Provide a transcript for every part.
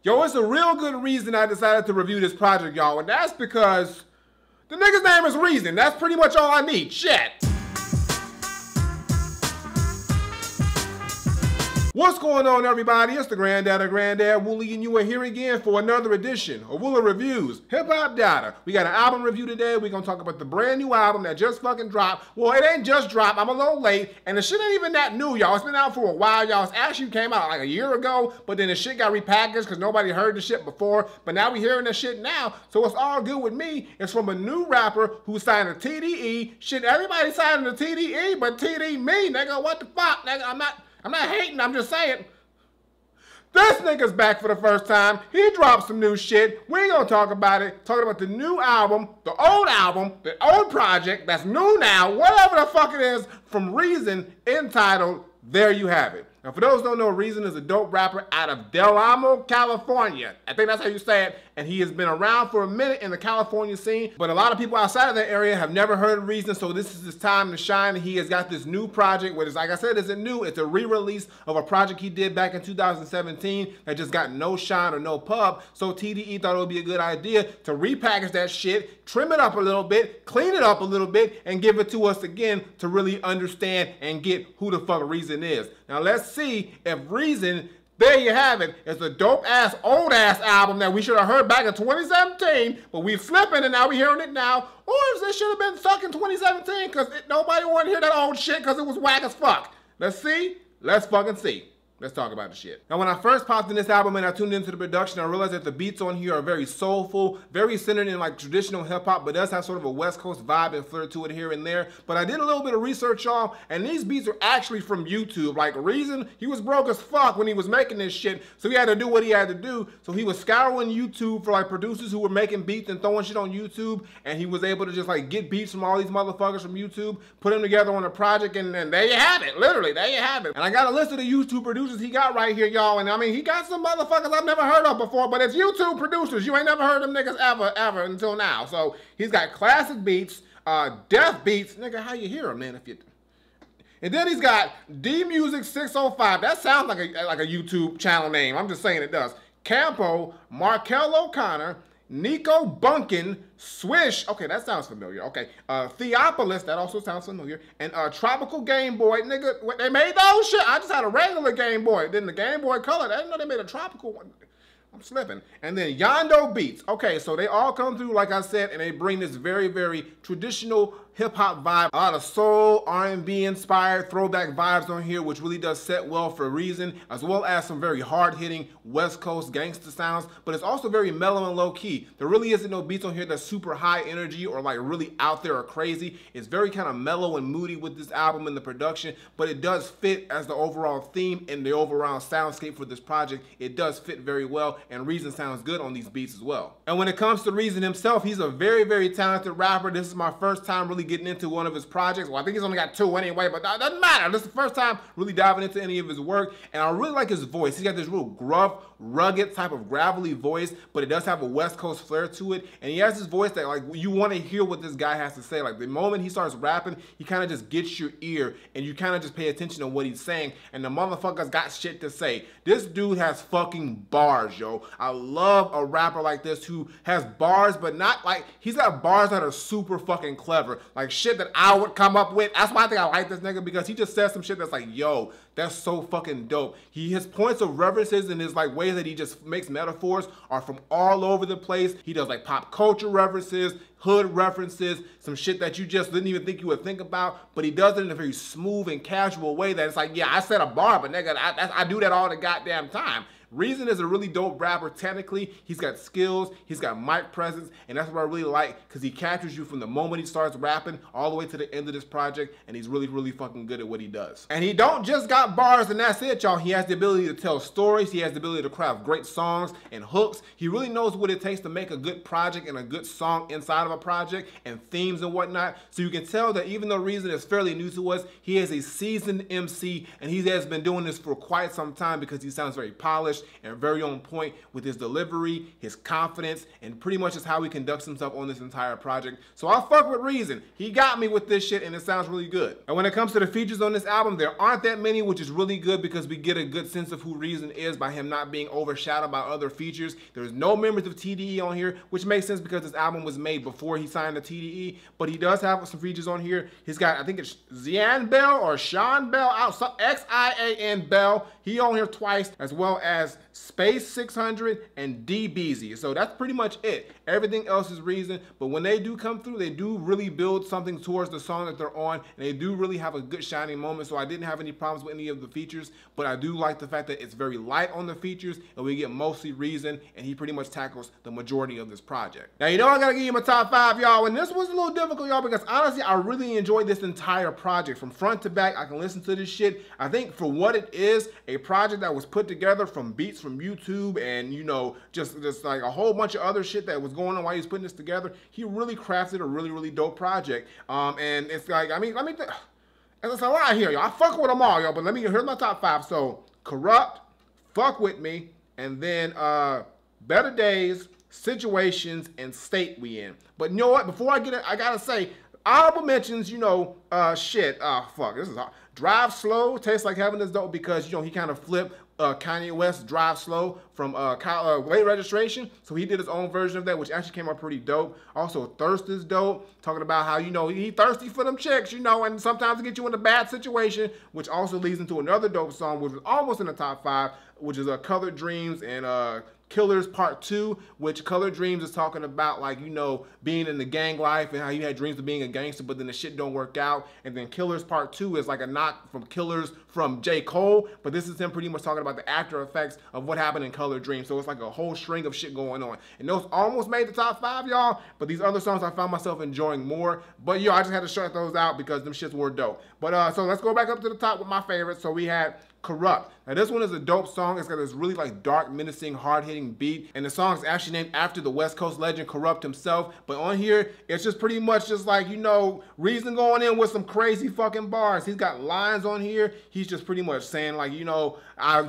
Yo, it's a real good reason I decided to review this project, y'all, and that's because the nigga's name is Reason. That's pretty much all I need. Shit. What's going on, everybody? It's the Granddad Woolly, and you are here again for another edition of Woolly Reviews Hip Hop Data. We got an album review today. We're gonna talk about the brand new album that just fucking dropped. Well, it ain't just dropped. I'm a little late, and the shit ain't even that new, y'all. It's been out for a while, y'all. It actually came out like a year ago, but then the shit got repackaged because nobody heard the shit before. But now we hearing the shit now, so it's all good with me. It's from a new rapper who signed a TDE. Shit, everybody signed a TDE, but TD me, nigga. What the fuck, nigga? I'm not hating, I'm just saying. This nigga's back for the first time. He dropped some new shit. We ain't gonna talk about it. Talking about the new album, the old project that's new now, whatever the fuck it is, from Reason, entitled There You Have It. Now, for those who don't know, Reason is a dope rapper out of Del Amo, California. I think that's how you say it. And he has been around for a minute in the California scene, but a lot of people outside of that area have never heard of Reason, so this is his time to shine. He has got this new project, which is, like I said, isn't new. It's a re-release of a project he did back in 2017 that just got no shine or no pub, so TDE thought it would be a good idea to repackage that shit, trim it up a little bit, clean it up a little bit, and give it to us again to really understand and get who the fuck Reason is. Now let's see if Reason, there you have it, it's a dope-ass, old-ass album that we should have heard back in 2017, but we flipping and now we hearing it now, or if this should have been stuck in 2017 because nobody wanted to hear that old shit because it was whack as fuck. Let's see. Let's fucking see. Let's talk about the shit. Now, when I first popped in this album and I tuned into the production, I realized that the beats on here are very soulful, very centered in like traditional hip hop, but does have sort of a West Coast vibe and flair to it here and there. But I did a little bit of research, y'all, and these beats are actually from YouTube. Like Reason, he was broke as fuck when he was making this shit, so he had to do what he had to do. So he was scouring YouTube for like producers who were making beats and throwing shit on YouTube, and he was able to just like get beats from all these motherfuckers from YouTube, put them together on a project, and there you have it. Literally, there you have it. And I got a list of the YouTube producers he got right here, y'all, and I mean, he got some motherfuckers I've never heard of before, but it's YouTube producers. You ain't never heard them niggas ever until now. So he's got classic beats, death beats. Nigga, how you hear them, man? And then he's got D Music 605. That sounds like a YouTube channel name. I'm just saying it does. Campo, Markel O'Connor, Nico Bunkin, Swish, okay, that sounds familiar, okay, Theopolis, that also sounds familiar, and Tropical Game Boy, nigga, they made those shit, I just had a regular Game Boy, then the Game Boy Color, I didn't know they made a tropical one. I'm slipping. And then Yondo Beats. Okay, so they all come through, like I said, and they bring this very, very traditional hip-hop vibe. A lot of soul, R&B inspired throwback vibes on here, which really does set well for Reason, as well as some very hard-hitting West Coast gangster sounds, but it's also very mellow and low-key. There really isn't no beats on here that's super high energy or like really out there or crazy. It's very kind of mellow and moody with this album and the production, but it does fit as the overall theme and the overall soundscape for this project. It does fit very well, and Reason sounds good on these beats as well. And when it comes to Reason himself, he's a very, very talented rapper. This is my first time really getting into one of his projects. Well, I think he's only got two anyway, but that doesn't matter. This is the first time really diving into any of his work, and I really like his voice. He's got this real gruff, rugged type of gravelly voice, but it does have a West Coast flair to it, and he has this voice that like you want to hear what this guy has to say. Like the moment he starts rapping, he kind of just gets your ear, and you kind of just pay attention to what he's saying, and the motherfucker's got shit to say. This dude has fucking bars, yo. I love a rapper like this who has bars, but not like, he's got bars that are super fucking clever, like shit that I would come up with. That's why I think I like this nigga, because he just says some shit that's like, yo, that's so fucking dope. His points of references and his like ways that he just makes metaphors are from all over the place. He does like pop culture references, hood references, some shit that you just didn't even think you would think about, but he does it in a very smooth and casual way that it's like, yeah, I said a bar, but nigga, I do that all the goddamn time. Reason is a really dope rapper technically. He's got skills, he's got mic presence, and that's what I really like, because he captures you from the moment he starts rapping all the way to the end of this project, and he's really, really fucking good at what he does. And he don't just got bars and that's it, y'all. He has the ability to tell stories, he has the ability to craft great songs and hooks. He really knows what it takes to make a good project and a good song inside of a project and themes and whatnot. So you can tell that even though Reason is fairly new to us, he is a seasoned MC, and he has been doing this for quite some time because he sounds very polished, polished and very on point with his delivery, his confidence, and pretty much just how he conducts himself on this entire project. So I fuck with Reason. He got me with this shit and it sounds really good. And when it comes to the features on this album, there aren't that many, which is really good because we get a good sense of who Reason is by him not being overshadowed by other features. There's no members of TDE on here, which makes sense because this album was made before he signed to TDE, but he does have some features on here. He's got, I think it's Zian Bell or Sean Bell, Xian Bell. He on here twice, as well as Space 600 and DBZ. So that's pretty much it. Everything else is Reason, but when they do come through, they do really build something towards the song that they're on, and they do really have a good shining moment. So I didn't have any problems with any of the features, but I do like the fact that it's very light on the features, and we get mostly Reason, and he pretty much tackles the majority of this project. Now, you know I gotta give you my top 5, y'all, and this was a little difficult, y'all, because honestly, I really enjoyed this entire project. From front to back, I can listen to this shit. I think for what it is, a project that was put together from beats from YouTube and, you know, just like a whole bunch of other shit that was going on while he was putting this together, he really crafted a really dope project. And it's like, I mean, there's a lot here, y'all. I fuck with them all, y'all, but here's my top 5. So, Corrupt, Fuck With Me, and then Better Days, Situations, and State We In. But you know what? Before I get it, I gotta say, honorable mentions, you know, fuck, this is hard. Drive Slow, Tastes Like Heaven is dope because, you know, he kind of flipped Kanye West's Drive Slow from Late Registration. So he did his own version of that, which actually came out pretty dope. Also, Thirst is dope, talking about how, you know, he thirsty for them chicks, you know, and sometimes it gets you in a bad situation, which also leads into another dope song, which was almost in the top 5, which is Colored Dreams and Killers Part 2, which Colored Dreams is talking about, like, you know, being in the gang life and how you had dreams of being a gangster, but then the shit don't work out. And then Killers Part 2 is like a knock from Killers from J. Cole, but this is him pretty much talking about the after effects of what happened in Colored Dreams. So it's like a whole string of shit going on. And those almost made the top 5, y'all, but these other songs I found myself enjoying more. But, yo, I just had to shut those out because them shits were dope. But, so let's go back up to the top with my favorites. So we had Corrupt. Now this one is a dope song. It's got this really like dark, menacing, hard-hitting beat, and the song is actually named after the West Coast legend Corrupt himself. But on here, it's just pretty much just like, you know, Reason going in with some crazy fucking bars. He's got lines on here. He's just pretty much saying like, you know,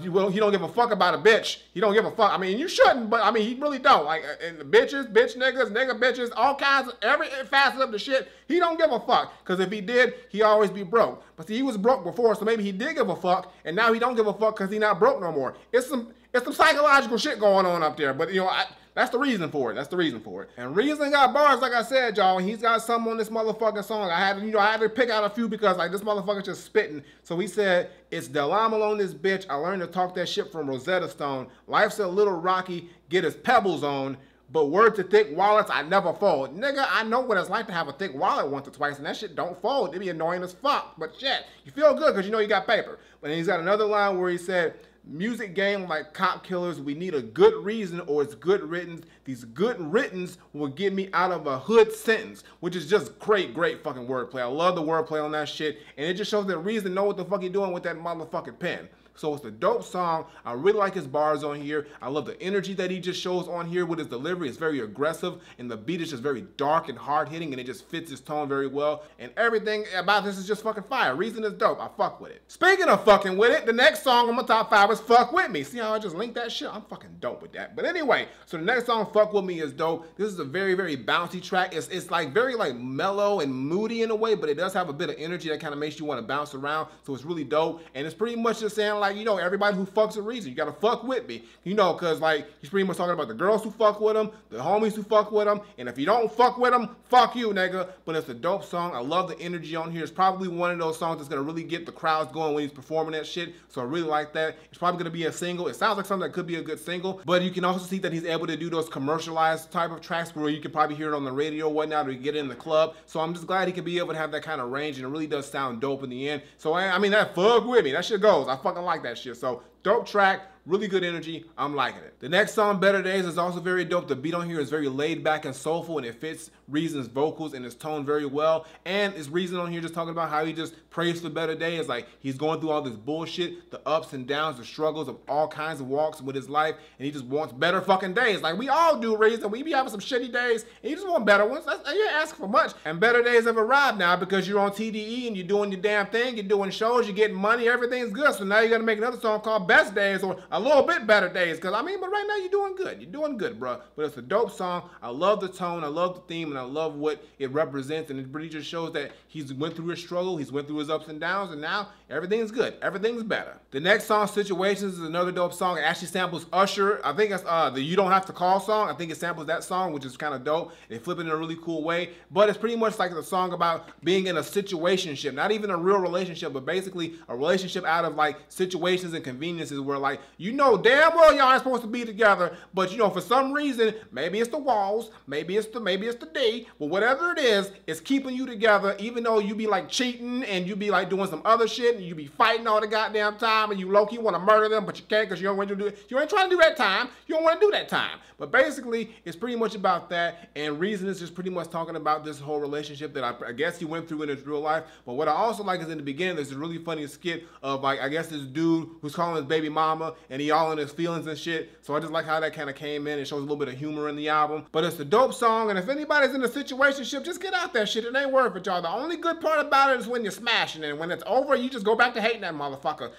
he don't give a fuck about a bitch. He don't give a fuck. I mean, you shouldn't, but I mean, he really don't. Like, and the bitches, bitch niggas, nigga bitches, all kinds of every facet of the shit. He don't give a fuck. Because if he did, he always be broke. But see, he was broke before, so maybe he did give a fuck, and now he don't give a fuck because he not broke no more. It's some psychological shit going on up there. But you know, that's the reason for it. That's the reason for it. And Reason got bars, like I said, y'all. He's got some on this motherfucking song. I had to pick out a few because like this motherfucker just spitting. So he said, "It's Delamal on this bitch. I learned to talk that shit from Rosetta Stone. Life's a little rocky. Get his pebbles on. But word to thick wallets, I never fold." Nigga, I know what it's like to have a thick wallet once or twice, and that shit don't fold. It be annoying as fuck. But shit, you feel good because you know you got paper. But then he's got another line where he said, "Music game like cop killers, we need a good reason or it's good riddance. These good riddance will get me out of a hood sentence," which is just great fucking wordplay. I love the wordplay on that shit, and it just shows that Reason know what the fuck he doing with that motherfucking pen. So it's a dope song. I really like his bars on here. I love the energy that he just shows on here with his delivery. It's very aggressive, and the beat is just very dark and hard-hitting, and it just fits his tone very well. And everything about this is just fucking fire. Reason is dope. I fuck with it. Speaking of fucking with it, the next song on my top 5 is Fuck With Me. See how I just linked that shit? I'm fucking dope with that. But anyway, so the next song, Fuck With Me, is dope. This is a very bouncy track. It's like very like mellow and moody in a way, but it does have a bit of energy that kind of makes you want to bounce around. So it's really dope. And it's pretty much just saying like, you know, everybody who fucks with Reason, you gotta fuck with me, you know, cause like he's pretty much talking about the girls who fuck with him, the homies who fuck with him, and if you don't fuck with him, fuck you, nigga. But it's a dope song. I love the energy on here. It's probably one of those songs that's gonna really get the crowds going when he's performing that shit. So I really like that. It's probably gonna be a single. It sounds like something that could be a good single, but you can also see that he's able to do those commercialized type of tracks where you can probably hear it on the radio or whatnot, or you get it in the club. So I'm just glad he can be able to have that kind of range, and it really does sound dope in the end. So I mean, that Fuck With Me, that shit goes. I fucking like that shit. So dope track, really good energy. I'm liking it. The next song, Better Days, is also very dope. The beat on here is very laid back and soulful, and it fits Reason's vocals and his tone very well. And it's Reason on here just talking about how he just prays for better days. Like he's going through all this bullshit, the ups and downs, the struggles of all kinds of walks with his life, and he just wants better fucking days. Like we all do, Reason. We be having some shitty days, and you just want better ones. You ain't asking for much. And better days have arrived now because you're on TDE and you're doing your damn thing. You're doing shows, you're getting money, everything's good. So now you got to make another song called best days or a little bit better days. Cause I mean, but right now you're doing good. You're doing good, bro. But it's a dope song. I love the tone. I love the theme, and I love what it represents. And it really just shows that he's went through his struggle. He's went through his ups and downs, and now everything's good. Everything's better. The next song, Situations, is another dope song. It actually samples Usher. I think it's the You Don't Have to Call song. I think it samples that song, which is kind of dope. They flip it in a really cool way. But it's pretty much like the song about being in a situationship, not even a real relationship, but basically a relationship out of like situations and conveniences where like, you know damn well y'all aren't supposed to be together, but you know, for some reason, maybe it's the walls, maybe it's the D, but whatever it is, it's keeping you together, even though you be like cheating and you be like doing some other shit and you be fighting all the goddamn time and you low-key want to murder them, but you can't because you don't want to do it. You ain't trying to do that time. You don't want to do that time. But basically, it's pretty much about that, and Reason is just pretty much talking about this whole relationship that I guess he went through in his real life. But what I also like is in the beginning, there's a really funny skit of like, I guess this dude who's calling his baby mama and he all in his feelings and shit. So I just like how that kind of came in. It shows a little bit of humor in the album. But it's a dope song, and if anybody's in a situationship, just get out that shit. It ain't worth it, y'all. The only good part about it is when you're smashing it. And when it's over, you just go back to hating that motherfucker.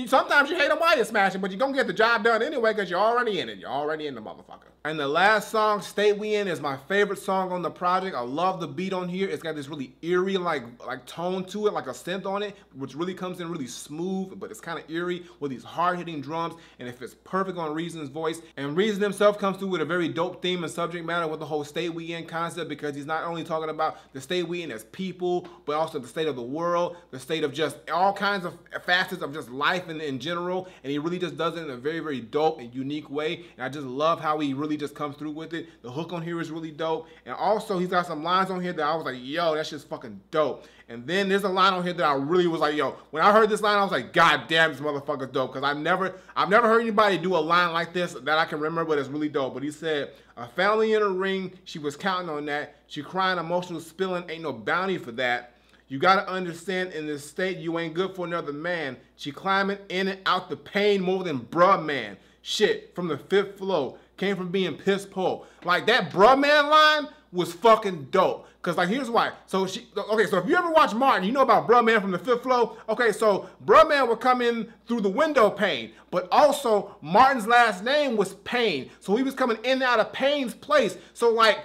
Sometimes you hate him while you're smashing, but you're gonna get the job done anyway because you're already in it. You're already in the motherfucker. And the last song, State We In, is my favorite song on the project. I love the beat on here. It's got this really eerie like tone to it, like a synth on it, which really comes in really smooth, but it's kind of eerie with these hard-hitting drums, and it fits perfect on Reason's voice. And Reason himself comes through with a very dope theme and subject matter with the whole State We In concept, because he's not only talking about the state we in as people, but also the state of the world, the state of just all kinds of facets of just life in general, and he really just does it in a very, very dope and unique way, and I just love how he really just comes through with it. The hook on here is really dope, and also he's got some lines on here that I was like, yo, that shit's fucking dope. And then there's a line on here that I really was like, yo, when I heard this line, I was like, God damn, this motherfucker's dope. Because I've never heard anybody do a line like this that I can remember, but it's really dope. But he said, a family in a ring, she was counting on that. She crying, emotional spilling, ain't no bounty for that. You gotta understand, in this state, you ain't good for another man. She climbing in and out the pain more than bruh man. Shit, from the 5th floor, came from being piss poor. Like that bruh man line was fucking dope. Cause like, here's why. So so if you ever watch Martin, you know about bruh man from the 5th floor. Okay, so bruh man would come in through the window pane, but also Martin's last name was Payne. So he was coming in and out of Payne's place. So like,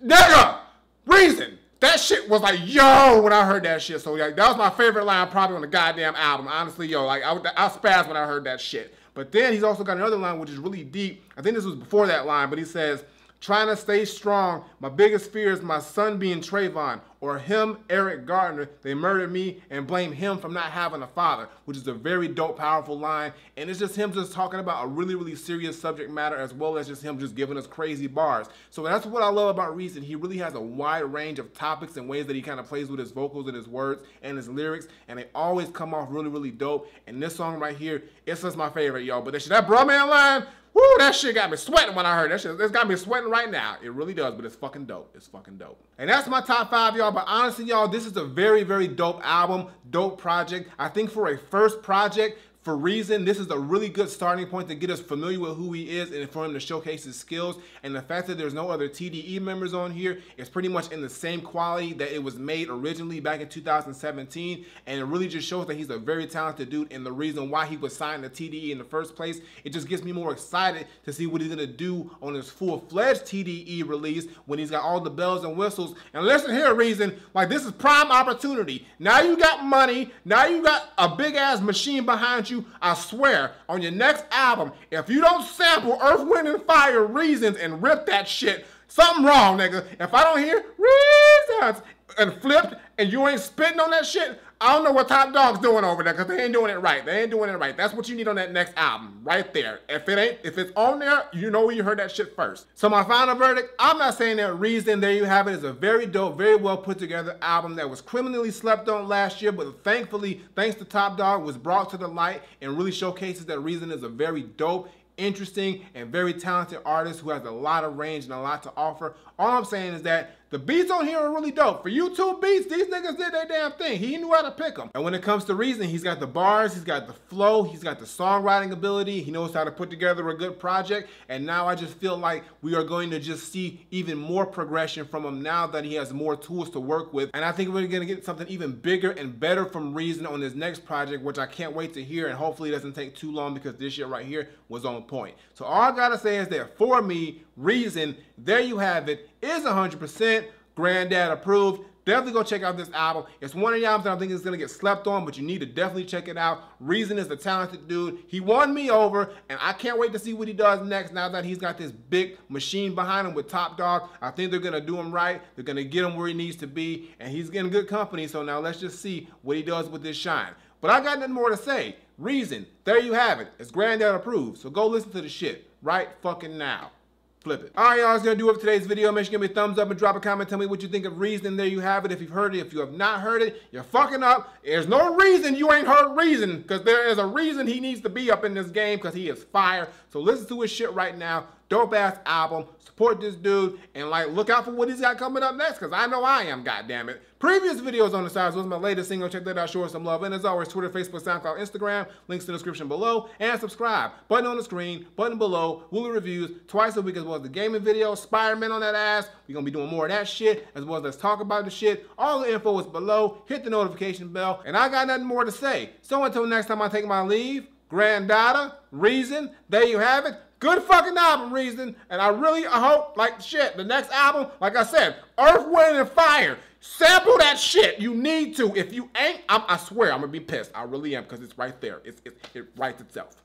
nigga, Reason. That shit was like, yo, when I heard that shit. So like, that was my favorite line probably on the goddamn album. Honestly, yo, like I spazzed when I heard that shit. But then he's also got another line which is really deep. I think this was before that line, but he says, trying to stay strong, my biggest fear is my son being Trayvon, or him, Eric Gardner. They murdered me and blame him from not having a father, which is a very dope, powerful line. And it's just him just talking about a really, really serious subject matter, as well as just him just giving us crazy bars. So that's what I love about Reason. He really has a wide range of topics and ways that he kind of plays with his vocals and his words and his lyrics, and they always come off really, really dope. And this song right here, it's just my favorite, y'all. But that bruh man line, woo, that shit got me sweating when I heard that shit. It's got me sweating right now. It really does, but it's fucking dope. It's fucking dope. And that's my top 5, y'all. But honestly, y'all, this is a very, very dope album, dope project. I think for a first project, for Reason, this is a really good starting point to get us familiar with who he is and for him to showcase his skills. And the fact that there's no other TDE members on here is pretty much in the same quality that it was made originally back in 2017. And it really just shows that he's a very talented dude, and the reason why he was signed to TDE in the first place. It just gets me more excited to see what he's gonna do on his full-fledged TDE release when he's got all the bells and whistles. And listen here, Reason, like this is prime opportunity. Now you got money, now you got a big ass machine behind you. I swear, on your next album, if you don't sample Earth, Wind, and Fire Reasons and rip that shit, something wrong, nigga. If I don't hear Reasons and flipped and you ain't spitting on that shit, I don't know what Top Dog's doing over there, because they ain't doing it right. They ain't doing it right. That's what you need on that next album, right there. If it's on there, you know where you heard that shit first. So my final verdict, I'm not saying that Reason, there you have it, is a very dope, very well put together album that was criminally slept on last year, but thankfully, thanks to Top Dog, was brought to the light and really showcases that Reason is a very dope, interesting, and very talented artist who has a lot of range and a lot to offer. All I'm saying is that The beats on here are really dope. For YouTube beats, these niggas did their damn thing. He knew how to pick them. And when it comes to Reason, he's got the bars, he's got the flow, he's got the songwriting ability, he knows how to put together a good project. And now I just feel like we are going to just see even more progression from him now that he has more tools to work with. And I think we're gonna get something even bigger and better from Reason on his next project, which I can't wait to hear, and hopefully it doesn't take too long because this shit right here was on point. So all I gotta say is that for me, Reason, there you have it, is 100% Granddad approved. Definitely go check out this album. It's one of the albums that I think is gonna get slept on, but you need to definitely check it out. Reason is a talented dude. He won me over, and I can't wait to see what he does next now that he's got this big machine behind him with Top Dawg. I think they're gonna do him right. They're gonna get him where he needs to be, and he's getting good company, so now let's just see what he does with this shine. But I got nothing more to say. Reason, there you have it. It's Granddad approved, so go listen to the shit right fucking now. Flip it. All right, y'all, that's gonna do it for today's video. Make sure you give me a thumbs up and drop a comment. Tell me what you think of Reason. There you have it. If you've heard it, if you have not heard it, you're fucking up. There's no reason you ain't heard Reason, because there is a reason he needs to be up in this game, because he is fire. So listen to his shit right now. Dope ass album. Support this dude, and like look out for what he's got coming up next, because I know I am, goddammit. Previous videos on the sides was my latest single. Check that out, show us some love. And as always, Twitter, Facebook, SoundCloud, Instagram, links in the description below, and subscribe. Button on the screen, button below, Woolly Reviews, twice a week, as well as the gaming video, Spider-Man on that ass. We're gonna be doing more of that shit, as well as let's talk about the shit. All the info is below. Hit the notification bell, and I got nothing more to say. So until next time I take my leave, Granddad, Reason, there you have it. Good fucking album, Reason, and I hope, like shit, the next album, like I said, Earth, Wind, and Fire. Sample that shit. You need to. If you ain't, I swear I'm gonna be pissed. I really am, because it's right there. It writes itself.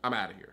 I'm out of here.